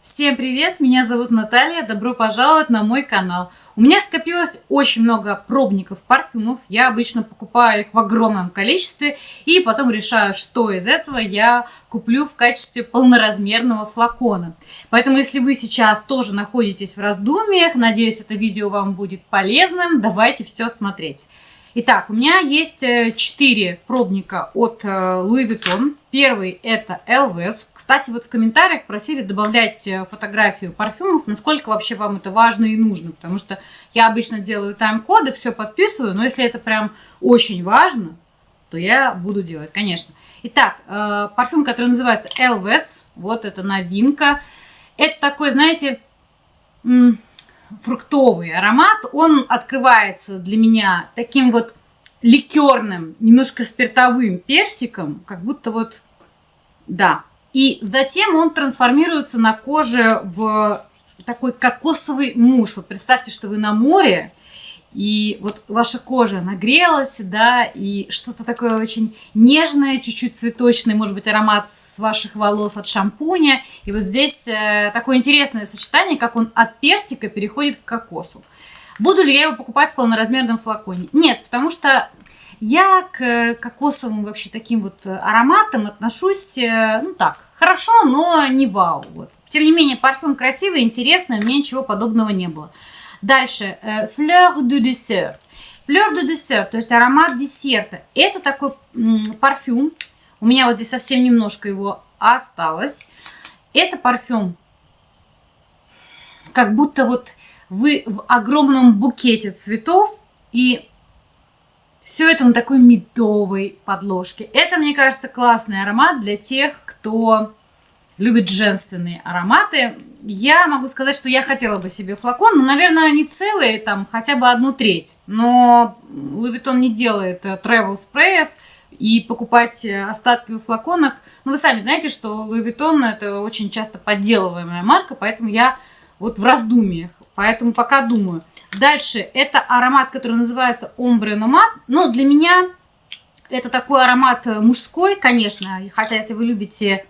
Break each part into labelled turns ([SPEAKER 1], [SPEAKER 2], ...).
[SPEAKER 1] Всем привет, меня зовут Наталья, добро пожаловать на мой канал. У меня скопилось очень много пробников парфюмов, я обычно покупаю их в огромном количестве и потом решаю, что из этого я куплю в качестве полноразмерного флакона. Поэтому если вы сейчас тоже находитесь в раздумьях, надеюсь, это видео вам будет полезным, давайте все смотреть. Итак, у меня есть 4 пробника от Louis Vuitton. Первый это Elves. Кстати, вот в комментариях просили добавлять фотографию парфюмов, насколько вообще вам это важно и нужно. Потому что я обычно делаю тайм-коды, все подписываю, но если это прям очень важно, то я буду делать, конечно. Итак, парфюм, который называется Elves. Вот это новинка. Это такой, знаете, фруктовый аромат. Он открывается для меня таким вот ликерным, немножко спиртовым персиком, как будто вот, да. И затем он трансформируется на коже в такой кокосовый мусс. Вот представьте, что вы на море, и вот ваша кожа нагрелась, да, и что-то такое очень нежное, чуть-чуть цветочное, может быть, аромат с ваших волос от шампуня. И вот здесь такое интересное сочетание, как он от персика переходит к кокосу. Буду ли я его покупать в полноразмерном флаконе? Нет, потому что я к кокосовым вообще таким вот ароматам отношусь, ну так, хорошо, но не вау. Вот. Тем не менее, парфюм красивый, интересный, у меня ничего подобного не было. Дальше, Fleur de Dessert. Fleur de Dessert, то есть аромат десерта. Это такой парфюм. У меня вот здесь совсем немножко его осталось. Это парфюм, как будто вот вы в огромном букете цветов, и все это на такой медовой подложке. Это, мне кажется, классный аромат для тех, кто любит женственные ароматы. Я могу сказать, что я хотела бы себе флакон, но, наверное, не целый, там, хотя бы 1/3. Но Louis Vuitton не делает travel спреев, и покупать остатки в флаконах. Ну, вы сами знаете, что Louis Vuitton это очень часто подделываемая марка, поэтому я вот в раздумьях. Поэтому пока думаю. Дальше, это аромат, который называется Ombre Nomade. Но для меня это такой аромат мужской, конечно. Хотя, если вы любите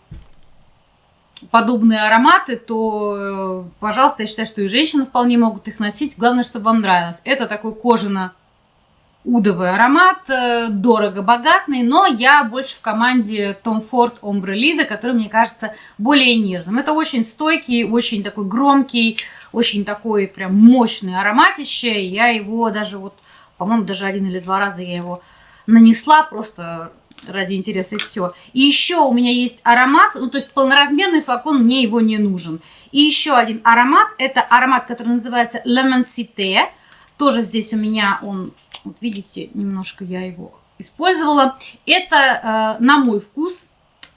[SPEAKER 1] подобные ароматы, то, пожалуйста, я считаю, что и женщины вполне могут их носить. Главное, чтобы вам нравилось. Это такой кожано-удовый аромат, дорого-богатный, но я больше в команде Tom Ford Ombre Lido, который, мне кажется, более нежным. Это очень стойкий, очень такой громкий, очень такой прям мощный ароматище. Я его даже вот, по-моему, даже 1 или 2 раза я его нанесла просто ради интереса, и все. И еще у меня есть аромат, ну, то есть полноразмерный флакон, мне его не нужен. И еще один аромат, это аромат, который называется Lemon Cité. Тоже здесь у меня он, вот видите, немножко я его использовала. Это, на мой вкус,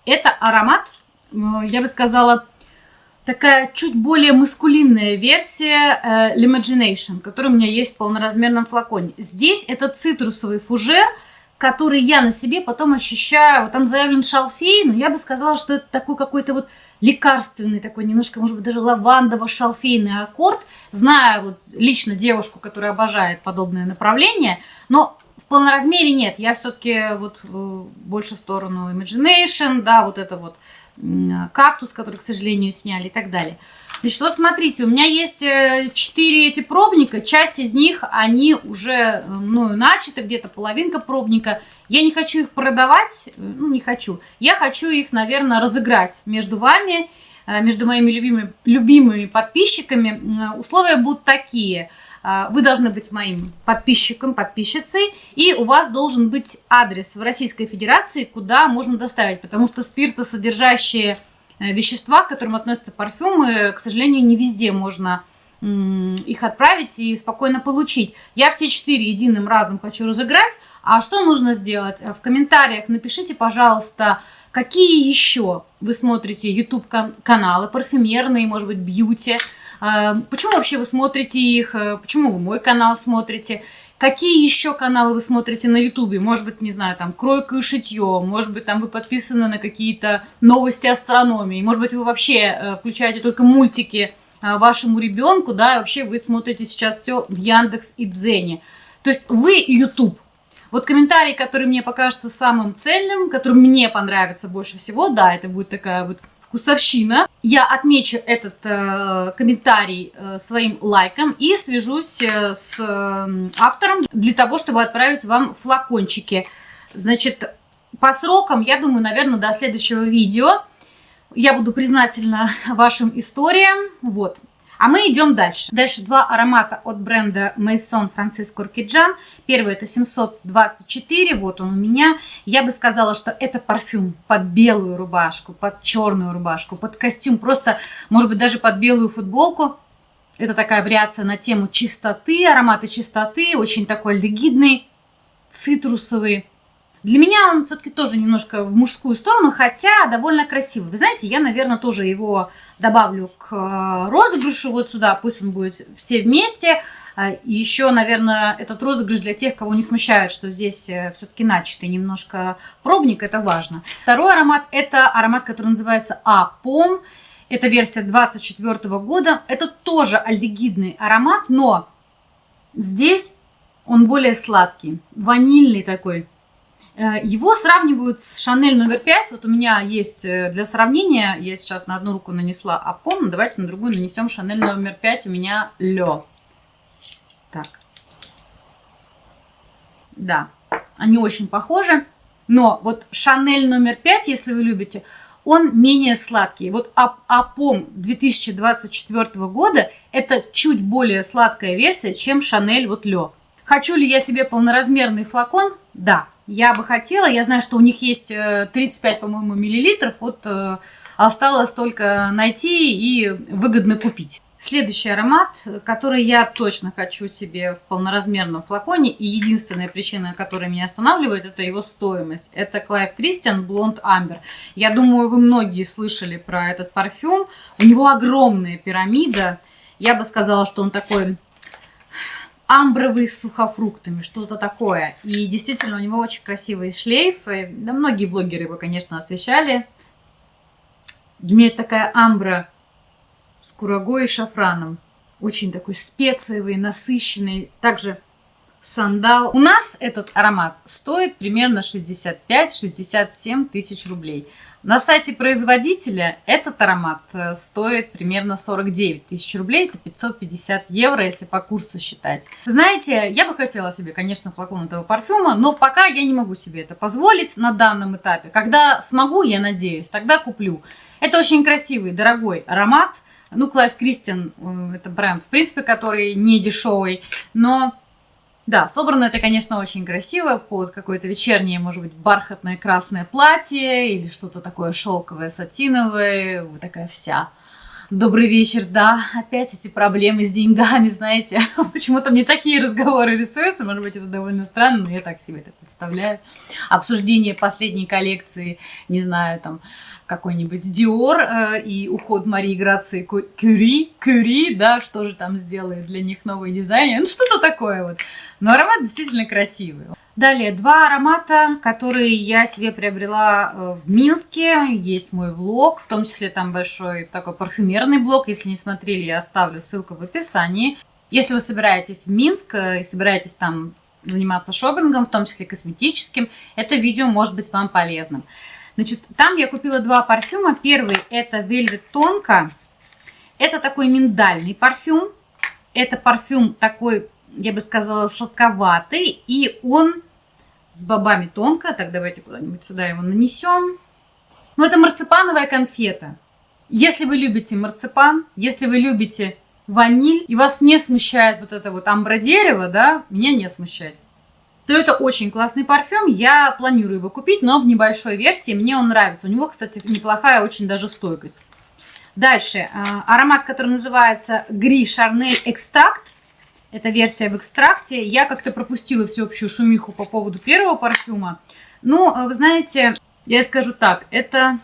[SPEAKER 1] это аромат, я бы сказала, такая чуть более маскулинная версия L'Imagination, которая у меня есть в полноразмерном флаконе. Здесь это цитрусовый фужер, который я на себе потом ощущаю. Вот там заявлен шалфей, но я бы сказала, что это такой какой-то вот лекарственный, такой немножко, может быть, даже лавандово-шалфейный аккорд. Знаю вот лично девушку, которая обожает подобное направление, но в полноразмере нет. Я все-таки вот больше в сторону Imagination, да, вот это вот кактус, который, к сожалению, сняли и так далее. Значит, вот смотрите, у меня есть 4 эти пробника, часть из них, они уже мною начаты, где-то половинка пробника. Я не хочу их продавать, ну, не хочу. Я хочу их, наверное, разыграть между вами, между моими любимыми подписчиками. Условия будут такие. Вы должны быть моим подписчиком, подписчицей, и у вас должен быть адрес в Российской Федерации, куда можно доставить, потому что спиртосодержащие вещества, к которым относятся парфюмы, к сожалению, не везде можно их отправить и спокойно получить. Я все 4 единым разом хочу разыграть. А что нужно сделать? В комментариях напишите, пожалуйста, какие еще вы смотрите YouTube-каналы, парфюмерные, может быть, бьюти. Почему вообще вы смотрите их? Почему вы мой канал смотрите? Какие еще каналы вы смотрите на Ютубе? Может быть, не знаю, там, кройка и шитье. Может быть, там вы подписаны на какие-то новости астрономии. Может быть, вы вообще включаете только мультики вашему ребенку, да, и вообще вы смотрите сейчас все в Яндекс и Дзене. То есть вы YouTube. Вот комментарий, который мне покажется самым цельным, который мне понравится больше всего, да, это будет такая вот вкусовщина. Я отмечу этот комментарий своим лайком и свяжусь с автором для того, чтобы отправить вам флакончики. Значит, по срокам, я думаю, наверное, до следующего видео. Я буду признательна вашим историям. Вот. А мы идем дальше. Дальше два аромата от бренда Maison Francisco Urquidjan. Первый это 724, вот он у меня. Я бы сказала, что это парфюм под белую рубашку, под черную рубашку, под костюм, просто, может быть, даже под белую футболку. Это такая вариация на тему чистоты, ароматы чистоты, очень такой альдегидный, цитрусовый. Для меня он все-таки тоже немножко в мужскую сторону, хотя довольно красивый. Вы знаете, я, наверное, тоже его добавлю к розыгрышу вот сюда. Пусть он будет все вместе. И еще, наверное, этот розыгрыш для тех, кого не смущает, что здесь все-таки начатый немножко пробник. Это важно. Второй аромат – это аромат, который называется «Апом». Это версия 2024 года. Это тоже альдегидный аромат, но здесь он более сладкий, ванильный такой. Его сравнивают с Шанель номер 5. Вот у меня есть для сравнения, я сейчас на одну руку нанесла Апом, давайте на другую нанесем Шанель номер 5, у меня Лё. Так. Да, они очень похожи, но вот Шанель номер 5, если вы любите, он менее сладкий. Вот Апом 2024 года это чуть более сладкая версия, чем Шанель вот Лё. Хочу ли я себе полноразмерный флакон? Да. Я бы хотела, я знаю, что у них есть 35, по-моему, миллилитров, вот осталось только найти и выгодно купить. Следующий аромат, который я точно хочу себе в полноразмерном флаконе, и единственная причина, которая меня останавливает, это его стоимость. Это Clive Christian Blonde Amber. Я думаю, вы многие слышали про этот парфюм. У него огромная пирамида. Я бы сказала, что он такой амбровый с сухофруктами, что-то такое. И действительно, у него очень красивый шлейф. Да, многие блогеры его, конечно, освещали. Для меня это такая амбра с курагой и шафраном. Очень такой специевый, насыщенный. Также сандал. У нас этот аромат стоит примерно 65-67 тысяч рублей. На сайте производителя этот аромат стоит примерно 49 тысяч рублей, это 550 евро, если по курсу считать. Знаете, я бы хотела себе, конечно, флакон этого парфюма, но пока я не могу себе это позволить на данном этапе. Когда смогу, я надеюсь, тогда куплю. Это очень красивый, дорогой аромат. Ну, Clive Christian, это бренд, в принципе, который не дешевый, но... Да, собрано это, конечно, очень красиво, под какое-то вечернее, может быть, бархатное красное платье или что-то такое шелковое, сатиновое, вот такая вся. Добрый вечер, да, опять эти проблемы с деньгами, знаете, почему-то мне такие разговоры рисуются, может быть, это довольно странно, но я так себе это представляю. Обсуждение последней коллекции, не знаю, там, какой-нибудь Dior и уход Марии Грации Кюри, да, что же там сделает для них новый дизайн, ну что-то такое вот. Но аромат действительно красивый. Далее, два аромата, которые я себе приобрела в Минске, есть мой влог, в том числе там большой такой парфюмерный блог, если не смотрели, я оставлю ссылку в описании. Если вы собираетесь в Минск и собираетесь там заниматься шопингом, в том числе косметическим, это видео может быть вам полезным. Значит, там я купила два парфюма. Первый это Velvet Tonka. Это такой миндальный парфюм. Это парфюм такой, я бы сказала, сладковатый. И он с бобами тонко. Так, давайте куда-нибудь сюда его нанесем. Ну, это марципановая конфета. Если вы любите марципан, если вы любите ваниль, и вас не смущает вот это вот амбра-дерево, да, меня не смущает, то это очень классный парфюм. Я планирую его купить, но в небольшой версии. Мне он нравится. У него, кстати, неплохая очень даже стойкость. Дальше. Аромат, который называется Gris Charnel Extract. Это версия в экстракте. Я как-то пропустила всеобщую шумиху по поводу первого парфюма. Ну, вы знаете, я скажу так. Это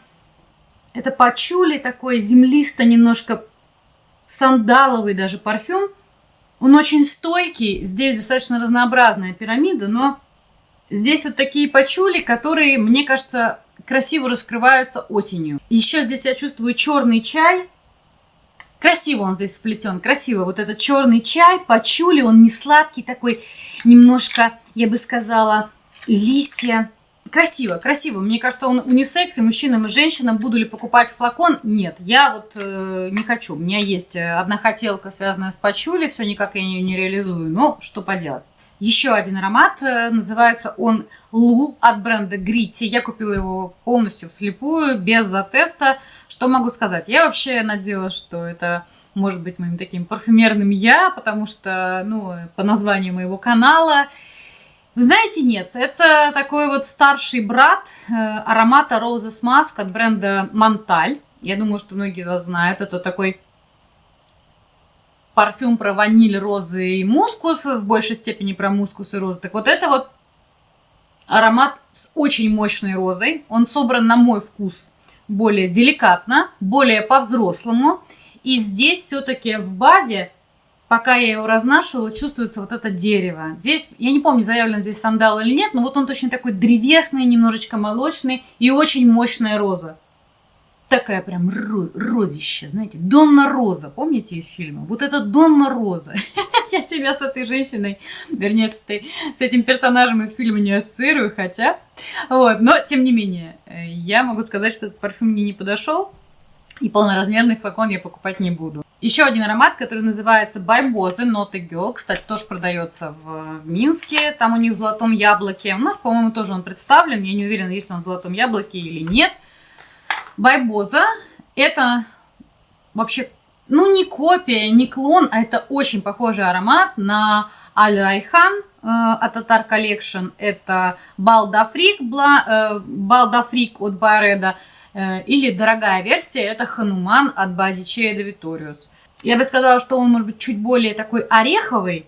[SPEAKER 1] пачули такой землисто немножко сандаловый даже парфюм. Он очень стойкий, здесь достаточно разнообразная пирамида, но здесь вот такие пачули, которые, мне кажется, красиво раскрываются осенью. Еще здесь я чувствую черный чай. Красиво он здесь вплетен, красиво. Вот этот черный чай, пачули, он не сладкий такой, немножко, я бы сказала, листья Красиво, красиво. Мне кажется, он унисекс и мужчинам, и женщинам. Буду ли покупать флакон? Нет, я вот не хочу. У меня есть одна хотелка, связанная с пачули, все никак я ее не реализую. Но что поделать. Еще один аромат, называется он Лу от бренда Gritty. Я купила его полностью вслепую, без затеста. Что могу сказать? Я вообще надеялась, что это может быть моим таким парфюмерным я, потому что, ну, по названию моего канала. Вы знаете, нет, это такой вот старший брат аромата Roses Mask от бренда Монталь. Я думаю, что многие вас знают. Это такой парфюм про ваниль, розы и мускус, в большей степени про мускус и розы. Так вот это вот аромат с очень мощной розой. Он собран на мой вкус более деликатно, более по-взрослому. И здесь все-таки в базе, пока я его разнашивала, чувствуется вот это дерево. Здесь, я не помню, заявлен здесь сандал или нет, но вот он точно такой древесный, немножечко молочный и очень мощная роза. Такая прям розища, знаете, Донна Роза, помните из фильма? Вот это Донна Роза. Я себя с этой женщиной, вернее, с этим персонажем из фильма не ассоциирую, хотя, вот, но тем не менее, я могу сказать, что этот парфюм мне не подошел, и полноразмерный флакон я покупать не буду. Еще один аромат, который называется By Bose Not a Girl, кстати, тоже продается в Минске, там у них в Золотом Яблоке. У нас, по-моему, тоже он представлен, я не уверена, есть он в Золотом Яблоке или нет. By Bose это вообще, ну, не копия, не клон, а это очень похожий аромат на Аль Райхан от Tatar Collection. Это Балдафрик от Байреда. Или дорогая версия, это Хануман от Bodycheia de Vittorius. Я бы сказала, что он может быть чуть более такой ореховый.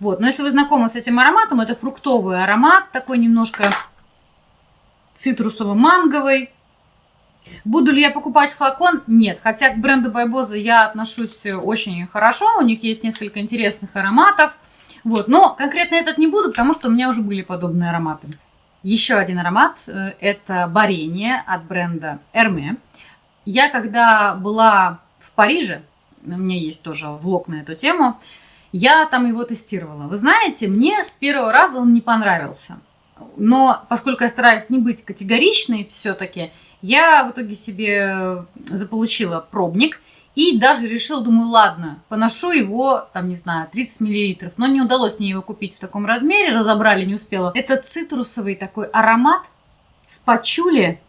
[SPEAKER 1] Вот. Но если вы знакомы с этим ароматом, это фруктовый аромат, такой немножко цитрусово-манговый. Буду ли я покупать флакон? Нет. Хотя к бренду By Bose я отношусь очень хорошо. У них есть несколько интересных ароматов. Вот. Но конкретно этот не буду, потому что у меня уже были подобные ароматы. Еще один аромат – это Барение от бренда Hermès. Я когда была в Париже, у меня есть тоже влог на эту тему, я там его тестировала. Вы знаете, мне с первого раза он не понравился. Но поскольку я стараюсь не быть категоричной все-таки, я в итоге себе заполучила пробник и даже решила, думаю, ладно, поношу его, там, не знаю, 30 мл. Но не удалось мне его купить в таком размере, разобрали, не успела. Это цитрусовый такой аромат с пачули,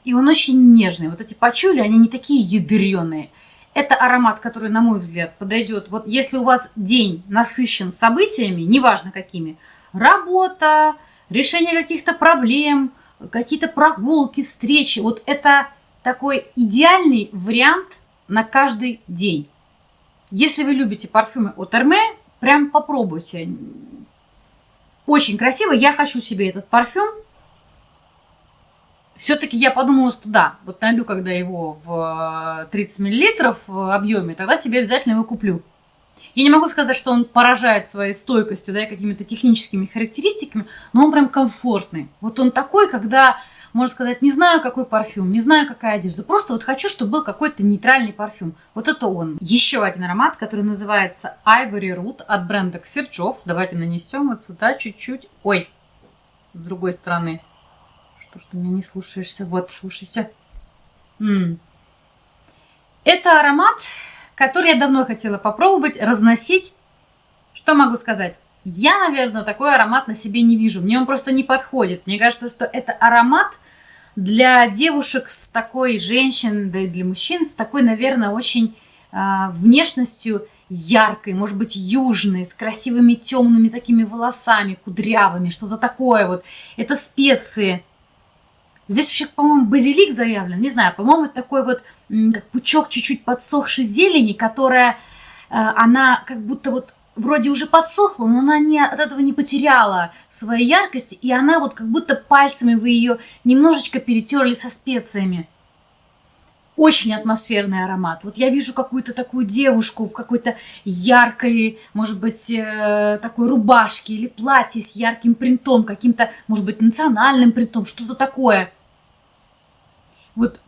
[SPEAKER 1] и он очень нежный. Вот эти пачули, они не такие ядреные. Это аромат, который, на мой взгляд, подойдет. Вот если у вас день насыщен событиями, неважно какими, работа, решение каких-то проблем, какие-то прогулки, встречи, вот это такой идеальный вариант на каждый день. Если вы любите парфюмы от Hermès, прям попробуйте. Очень красиво. Я хочу себе этот парфюм. Все-таки я подумала, что да, вот найду, когда его в 30 мл в объеме, тогда себе обязательно его куплю. Я не могу сказать, что он поражает своей стойкостью, да, и какими-то техническими характеристиками, но он прям комфортный. Вот он такой, когда, можно сказать, не знаю, какой парфюм, не знаю, какая одежда. Просто вот хочу, чтобы был какой-то нейтральный парфюм. Вот это он. Еще один аромат, который называется Ivory Root от бренда Xerjoff. Давайте нанесем вот сюда чуть-чуть. Ой, с другой стороны. Что ж ты меня не слушаешься? Вот, слушайся. Это аромат, который я давно хотела попробовать, разносить. Что могу сказать? Я, наверное, такой аромат на себе не вижу. Мне он просто не подходит. Мне кажется, что это аромат для девушек с такой женщин, да и для мужчин, с такой, наверное, очень внешностью яркой, может быть, южной, с красивыми темными такими волосами, кудрявыми, что-то такое вот. Это специи. Здесь вообще, по-моему, базилик заявлен. Не знаю, по-моему, это такой вот как пучок чуть-чуть подсохшей зелени, которая, она как будто вот вроде уже подсохла, но она от этого не потеряла своей яркости, и она вот как будто пальцами вы ее немножечко перетерли со специями. Очень атмосферный аромат. Вот я вижу какую-то такую девушку в какой-то яркой, может быть, такой рубашке или платье с ярким принтом, каким-то, может быть, национальным принтом, что-то такое. Вот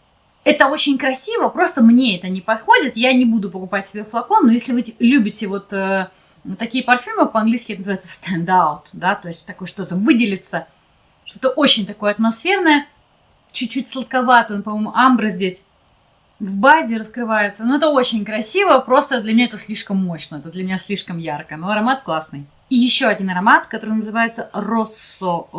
[SPEAKER 1] это очень красиво, просто мне это не подходит. Я не буду покупать себе флакон, но если вы любите вот такие парфюмы, по-английски это называется stand out, да, то есть такое что-то выделиться. Что-то очень такое атмосферное, чуть-чуть сладковато, он, по-моему, амбра здесь в базе раскрывается. Но это очень красиво, просто для меня это слишком мощно, это для меня слишком ярко, но аромат классный. И еще один аромат, который называется Rosso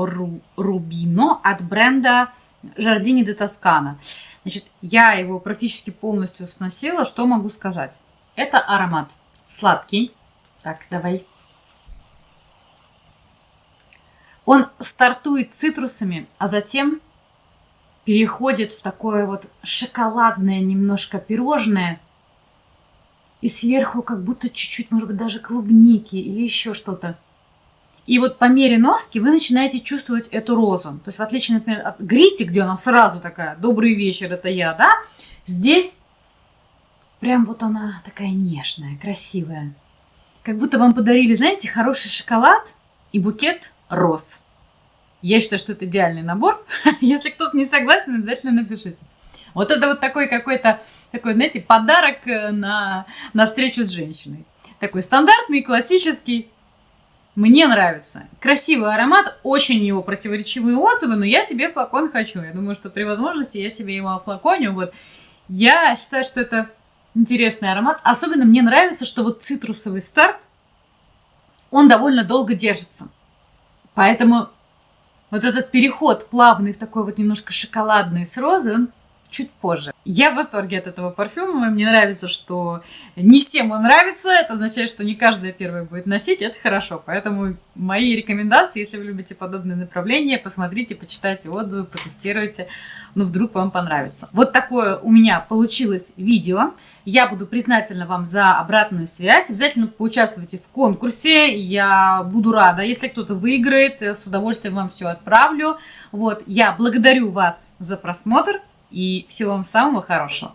[SPEAKER 1] Rubino от бренда Giardini di Toscana. Значит, я его практически полностью сносила, что могу сказать. Это аромат сладкий. Так, давай. Он стартует цитрусами, а затем переходит в такое вот шоколадное немножко пирожное. И сверху как будто чуть-чуть, может быть, даже клубники или еще что-то. И вот по мере носки вы начинаете чувствовать эту розу. То есть в отличие, например, от Грити, где она сразу такая «добрый вечер, это я», да? Здесь прям вот она такая нежная, красивая. Как будто вам подарили, знаете, хороший шоколад и букет роз. Я считаю, что это идеальный набор. Если кто-то не согласен, обязательно напишите. Вот это вот такой какой-то, такой, знаете, подарок на встречу с женщиной. Такой стандартный, классический. Мне нравится. Красивый аромат, очень у него противоречивые отзывы, но я себе флакон хочу. Я думаю, что при возможности я себе его офлаконю. Вот. Я считаю, что это интересный аромат. Особенно мне нравится, что вот цитрусовый старт, он довольно долго держится. Поэтому вот этот переход плавный в такой вот немножко шоколадный с розы, он чуть позже. Я в восторге от этого парфюма. Мне нравится, что не всем он нравится. Это означает, что не каждая первая будет носить. Это хорошо. Поэтому мои рекомендации, если вы любите подобные направления, посмотрите, почитайте отзывы, потестируйте. Ну, вдруг вам понравится. Вот такое у меня получилось видео. Я буду признательна вам за обратную связь. Обязательно поучаствуйте в конкурсе. Я буду рада, если кто-то выиграет. С удовольствием вам все отправлю. Вот. Я благодарю вас за просмотр. И всего вам самого хорошего.